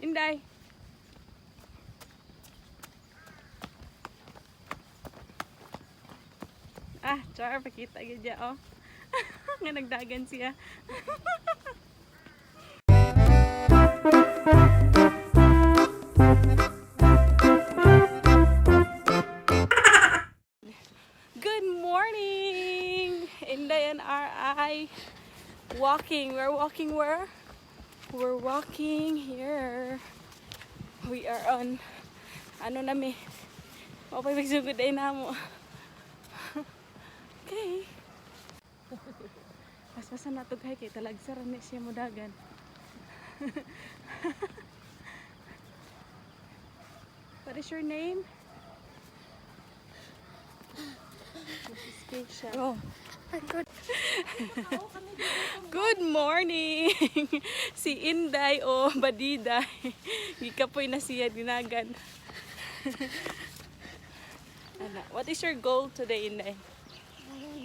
Inday. Ah, char, pakita yun dyan, oh. Nga nagdagan siya. Good morning! Inday and RI walking. We're walking where? We're walking here. We are on ano nami? Okay, magsugod ay namo. Okay. Mas natughay kay talagsa rin siya mudagan. What is your name? Oh. Good morning. Si Inday o Badiday. Gikapoy na siya dinagan. What is your goal today, Inday?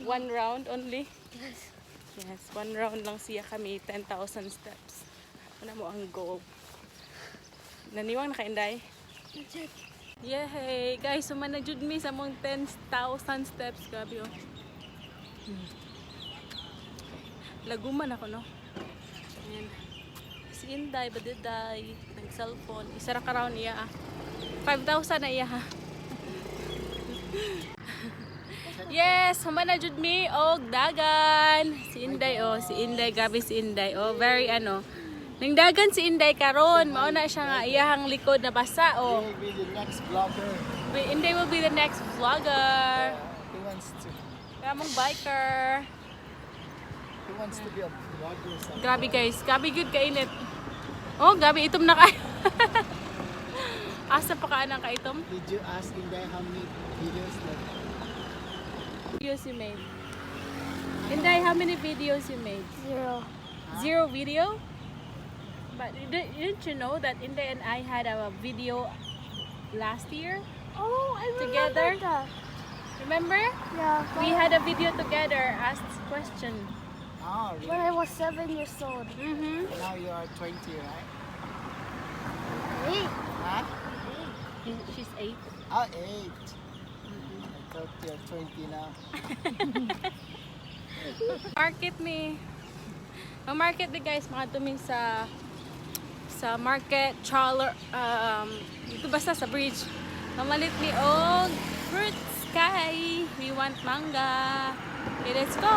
One round only? Yes, one round lang siya kami, 10,000 steps. Ano mo ang goal? Naniwang na ka, Inday? Yay! Guys, sumana jud mi sa mong 10,000 steps. Grabe, oh. Laguman ako, no? Ayan. Si Inday, Badiday, nag-cellphone. Isa ra ka round iya, 5,000 na iya, ha? Yes, humana jud mi og dagan. Si Inday, oh, si Inday, gabi si Inday. Oh, very ano. Ning dagan si Inday karon, mao na siya nga iyahang likod na basa, oh. He will be the next vlogger. Inday will be the next vlogger. He wants to. Kaya mong biker. He wants to be a vlogger. Somewhere. Grabe guys, grabe good kainit. Oh, grabe itom na kayo. Asa pa ka nang kaitom? Did you ask Inday how many videos like? Videos you made. Inday, how many videos you made? 0. 0 video? But didn't you know that Inday and I had a video last year? Oh, I remember Together? that. Remember? Yeah. We had a video together, asked question. Oh, When really? I was 7 years old. Mm-hmm. Now you are 20, right? 8. Huh? She's 8. Oh, 8. I thought you're 20 now. Market ni. Ang market ni guys, mga tuming sa market, trawler, dito basta sa bridge. Mamalit ni og fruits kay we want manga. Okay, let's go.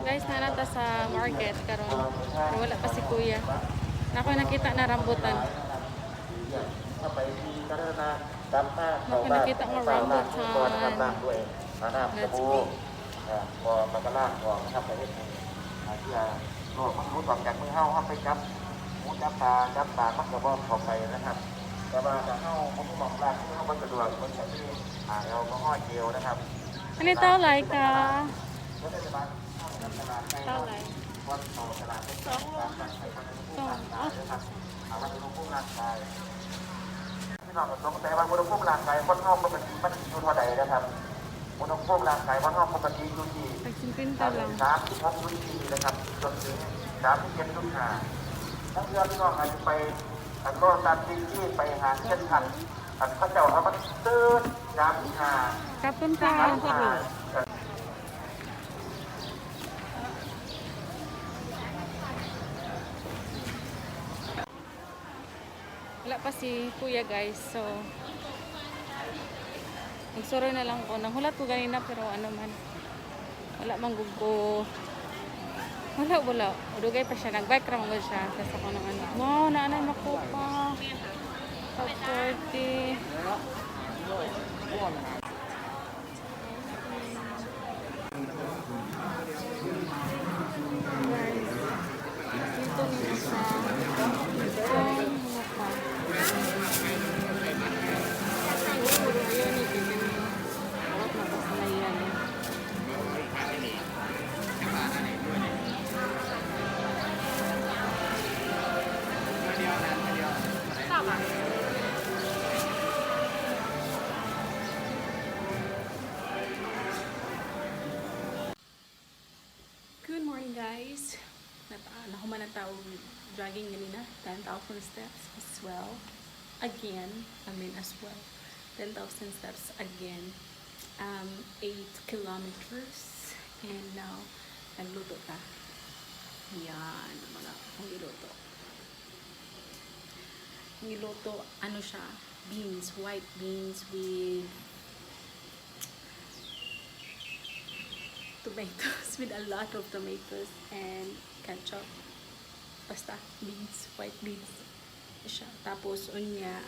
Guys, nanata sa market karon. Pero wala pa si kuya. Ako nakita na rambutan. Ako nakita ng rambutan. Let's go. พอมันก็ลากออกนะครับไปเรื่อยๆที่โลกมันรู้ต่อจากมือเข้าไปจับหูจับตามักจะบอกเข้าไปนะครับแต่ว่าถ้าเข้ามันมองลากเข้ามันสะดวกมันจะที่เราก็ห้อยเกลียวนะครับ อันนี้เท่าไหร่คะ รถเทศบาล เท่าไหร่ วันต่อตลาดเป็น2 โลนะครับเอามาดูพุ่งร่างกายที่เราสงสัยว่าอุณหภูมิร่างกายคนห้องปกติมันอยู่เท่าใดนะครับอุณหภูมิร่างกายคนห้องปกติอยู่ที่ Nagsimpinta lang. 36 ดีนะครับจนถึง37ลูกหาทั้งเรือพี่น้องอาจจะไปอันโลตันซีที่ไปหาเช่นทันอันพระเจ้าเขามันตื่น35 Kapon ka. Wala pa si kuya guys, so nagsuro na lang ko. Nanghulat ko ganina pero ano man, wala man gugo. Wala. Udugay pa siya, nagbike ra man siya. Tapos ako ng ano. Wow, naanay makupa. 40. Dito yung isa. jogging ganina, 10,000 steps as well. Again, as well. 10,000 steps again. 8 kilometers. And now, nagluto ka. Yan, mga niluto. Niluto, ano siya, beans, white beans with tomatoes, with a lot of tomatoes and ketchup. Basta, beans, white beans. Siya. Tapos, unya,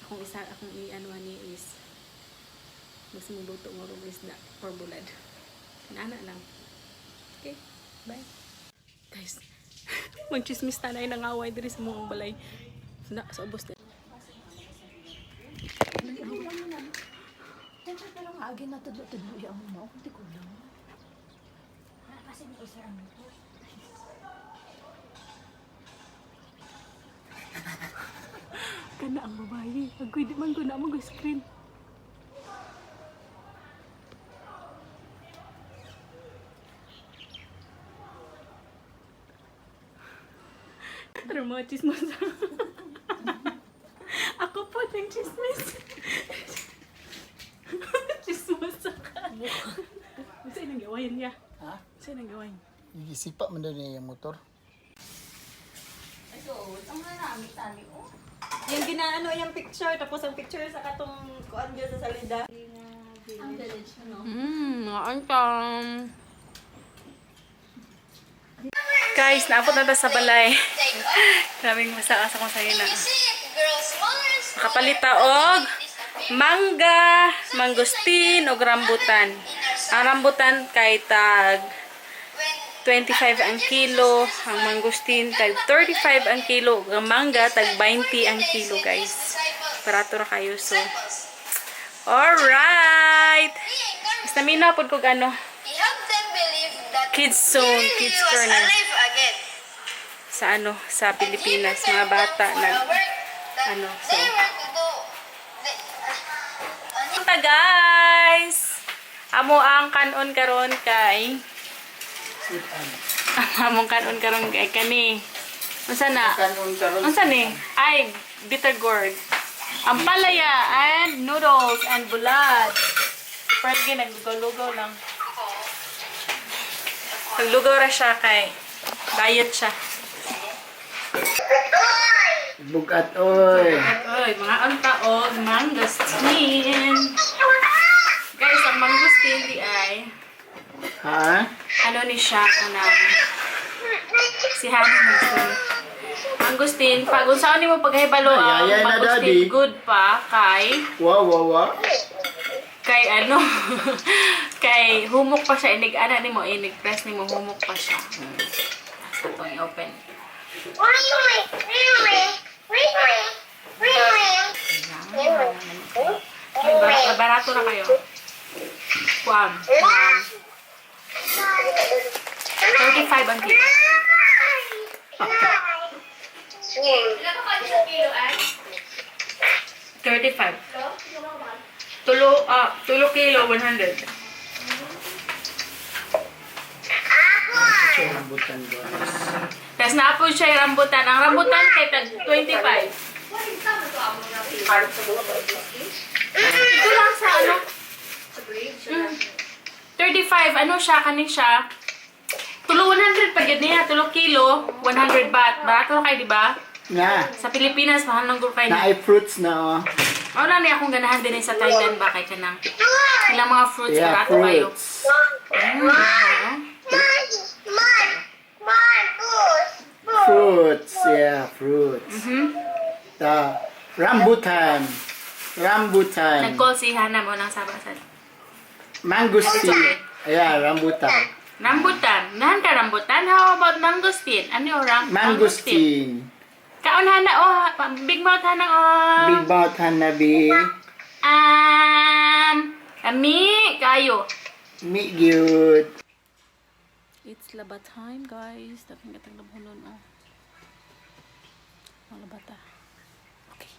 akong i-anuan ni is mas muluto mo rin isda or bulad. Nana lang. Okay, bye. Guys, magchismis tanay ng away diri sa mong balay. Sa ubos na. Tension pa lang agi na tudlo-tudlo yung mo. Kunti ko lang. Kasi may usara mo to. Kana ang babae. Agoy di man ko na mag-screen. Pero mga chismis. Ako po ng chismis. Chismis ka. Saan ang gawain niya? Ha? Saan ang gawain? Igisipa man daw niya yung motor. Yung ginaano yung picture, tapos ang picture sa katong kuan dyan sa salida. Maantang. Guys, naabot na ta sa balay. Grabing masakas akong sayo na. Makapalita og mangga, mangustin og rambutan. Ang rambutan kay tag 25 ang kilo, ang mangustin tag 35 ang kilo, ang mangga tag 20 ang kilo, guys. Barato ra kayo, so. Alright! Mas naminaw po ko ano. Kids zone, kids corner. Sa ano, sa Pilipinas, mga bata nag ano, so. Punta, guys! Amo ang kanon karon kay among kanon karon kay kani. Unsa na? Unsa ni? Ay, bitter gourd. Ang palaya and noodles and bulad. Pergi naglugaw-lugaw lang. Naglugaw ra siya kay diet siya. Bugat oy. Oy, mga antaog mangosteen. Guys, ang mangosteen di ay Ha? ano ni siya kanang si Hana Mangosteen. Mangosteen, pag unsaon nimo paghibalo ang Ay, na, mangosteen daddy. good pa kay Wow. ano kay humok pa siya inig ana nimo inig press nimo humok pa siya. Asa to i-open. May barato na kayo. Kuwan. 35 ang kilo. Ilan pa sa kilo ay? 35. Tulo kilo, 100. Ito rambutan guys. Tapos na-upload siya yung rambutan. Ang rambutan kay tag 25. Ito lang sa ano? 35. Ano siya? Kanin siya? Tulo 100 pa yun niya. Tulo kilo, 100 baht. Barato kayo, di ba? Nga. Sa Pilipinas, mahal ng gulkay Na na. ay fruits na oh. Wala na akong ganahan din sa Thailand ba kay kanang. Ilang mga fruits, Yeah, barato kayo. fruits. Fruits. Yeah, fruits. Rambutan. Nag-call si Hana mo ng sabasan. Mangosteen. Yeah, rambutan. Rambutan. Nahan ka rambutan? How about mangosteen? Ano yung Mangosteen. Kaon Hana, oh. Big mouth Hana, oh. Big mouth hanabi. Ami, kayo. Me good. It's laba time, guys. Dapat nga tang labunon, oh. Ang labata. Okay.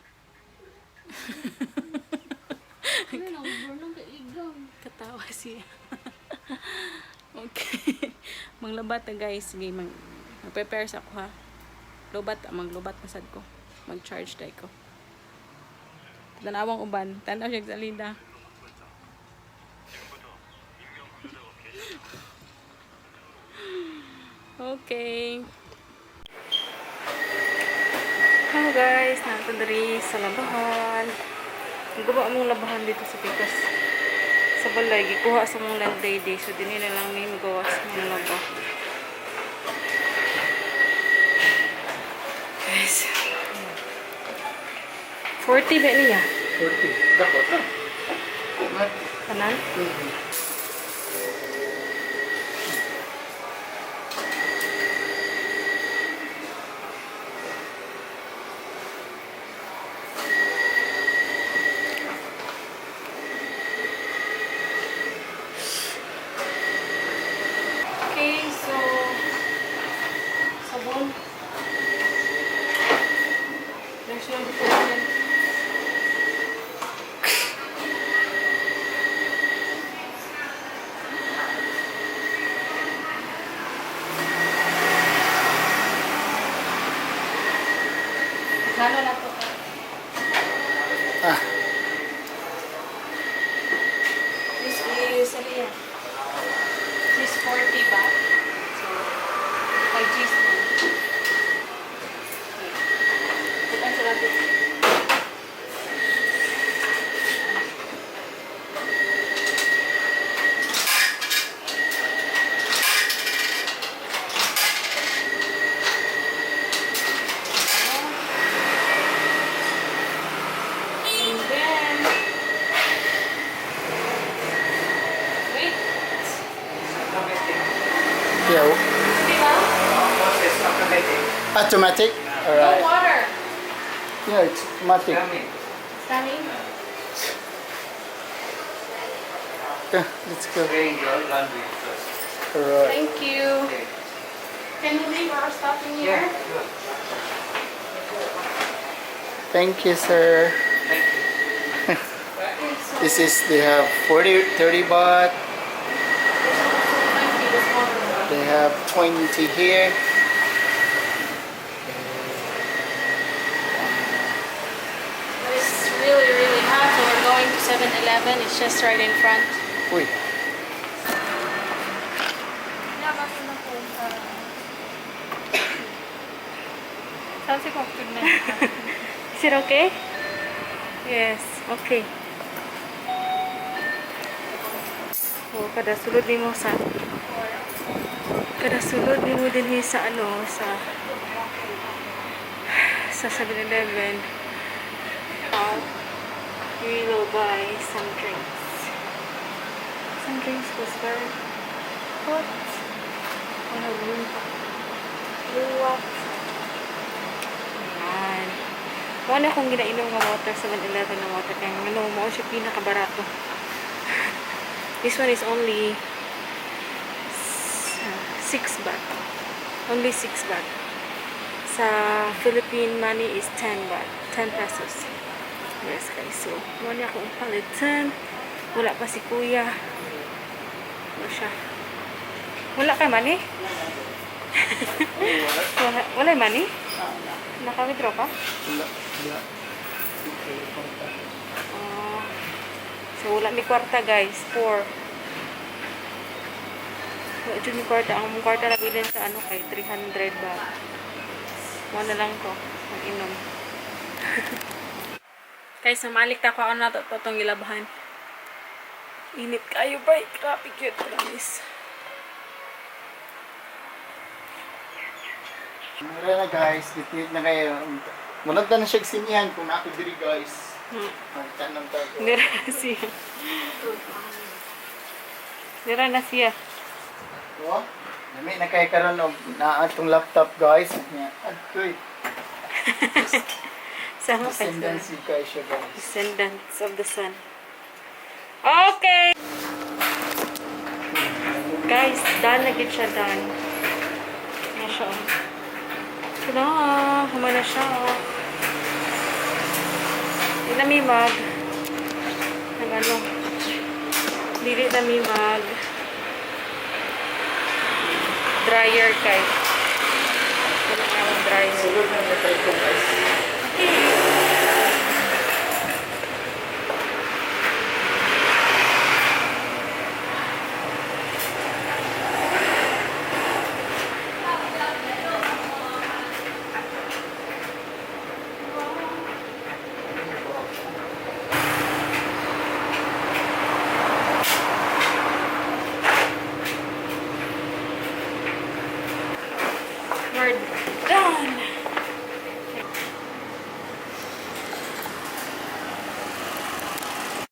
Katawa siya. Okay. Manglabata, guys. Sige, mag-prepare sa ako, ha. Lubat, maglubat na sad ko. Mag-charge day ko. Tanawang uban. Tanaw siya sa Linda. Okay. Hello guys, nandito diri sa labahan. Guba mong labahan dito sa Pikas. Sa balay, gikuha sa mong land day. So, din na lang may magawas ng laba. Guys. 40 ba niya? 40. Dapat na. Kanan? Okay, so sabon. There's no detergent. Lalo na to. Ah. This is, ano yan? This 40 ba? So, 5 G's na. Bukan sa natin. And then, wait. Yeah. Diba? Automatic? No Alright. water. Yeah, it's automatic. Stunning. Okay, let's go. Alright. Thank you. Can you leave our stuff in here? Thank you, sir. Okay, so This is, they have 40, 30 baht. They have 20 here. it's really, really hot, so we're going to 7-Eleven. It's just right in front. Uy. Is it okay? Yes, okay. Oh, kada sulod nimo sa din sa ano sa 7-Eleven. We will buy some drinks. Some drinks was very hot. Ano yun? Luwak. Ayan. Kung ano akong ginainom ng water, 7-Eleven na water, kaya ano, mo siya pinakabarato. This one is only 6 baht. Only 6 baht. Sa Philippine money is 10 baht. 10 pesos. Yes guys, so wala akong palitan. Wala pa si kuya. Ano siya? Wala kay money? wala money? Naka-withdraw ka? So wala mi kwarta guys. 4. Wala dyan mi kwarta. Ang kwarta na bilhin sa ano kay 300 baht. Wala lang ko. Ang inom. Guys, namalik ta ko ano na to itong gilabahan. Init kayo ba? Grabe cute, promise. Mura na guys, dito na kayo. Munod na siya sinihan kung ako diri guys. Magtanong tayo. Nira na siya. Nira na siya. Oh, may nakaykaroon na atong laptop guys. Agoy. Sama kayo. Descendancy guys siya guys. Descendants of the sun. Okay! Guys, done na gid siya, done. Na siya. Tada! Huma na siya. Hindi na may mag. Nag ano. Dili na may mag. Dryer kay. Ito na nga ang dryer. guys. Sulod na may 3 guys.